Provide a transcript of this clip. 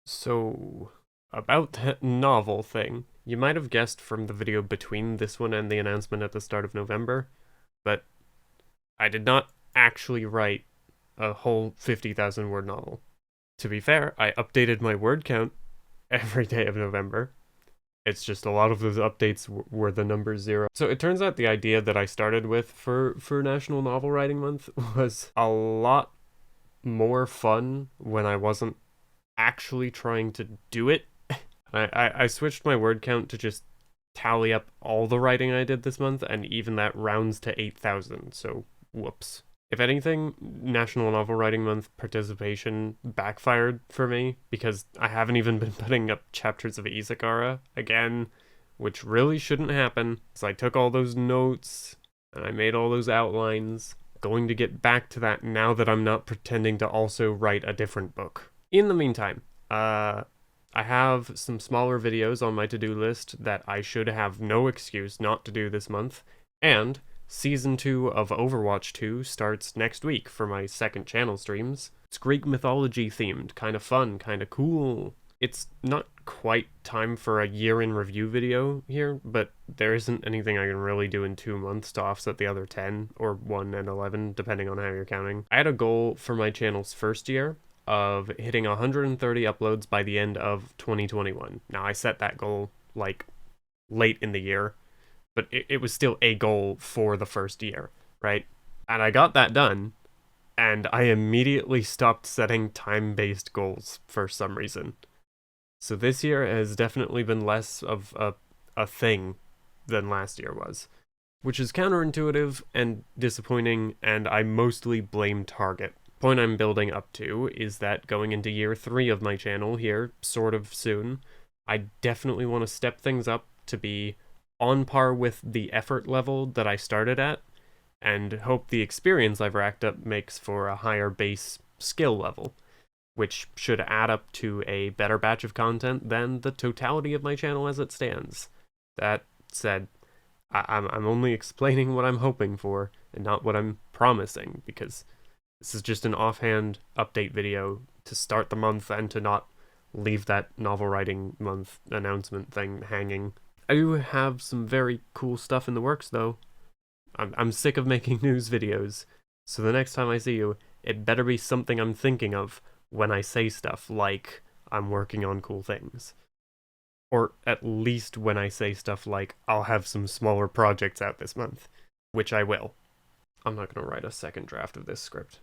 So, about that novel thing, you might have guessed from the video between this one and the announcement at the start of November, but I did not actually write a whole 50,000 word novel. To be fair, I updated my word count every day of November. It's just a lot of those updates were the number zero. So it turns out the idea that I started with for National Novel Writing Month was a lot more fun when I wasn't actually trying to do it. I switched my word count to just tally up all the writing I did this month, and even that rounds to 8,000, so whoops. If anything, National Novel Writing Month participation backfired for me, because I haven't even been putting up chapters of Izakara again, which really shouldn't happen. So I took all those notes, and I made all those outlines. Going to get back to that now that I'm not pretending to also write a different book. In the meantime, I have some smaller videos on my to-do list that I should have no excuse not to do this month, and Season 2 of Overwatch 2 starts next week for my second channel streams. It's Greek mythology themed, kind of fun, kind of cool. It's not quite time for a year in review video here, but there isn't anything I can really do in 2 months to offset the other 10, or 1 and 11, depending on how you're counting. I had a goal for my channel's first year of hitting 130 uploads by the end of 2021. Now, I set that goal, like, late in the year, but it was still a goal for the first year, right? And I got that done, and I immediately stopped setting time-based goals for some reason. So this year has definitely been less of a thing than last year was, which is counterintuitive and disappointing, and I mostly blame Target. Point I'm building up to is that going into year 3 of my channel here, sort of soon, I definitely want to step things up to be on par with the effort level that I started at, and hope the experience I've racked up makes for a higher base skill level, which should add up to a better batch of content than the totality of my channel as it stands. That said, I'm only explaining what I'm hoping for, and not what I'm promising, because this is just an offhand update video to start the month and to not leave that novel writing month announcement thing hanging. I do have some very cool stuff in the works, though. I'm sick of making news videos, so the next time I see you, it better be something I'm thinking of when I say stuff like I'm working on cool things. Or at least when I say stuff like I'll have some smaller projects out this month, which I will. I'm not going to write a second draft of this script.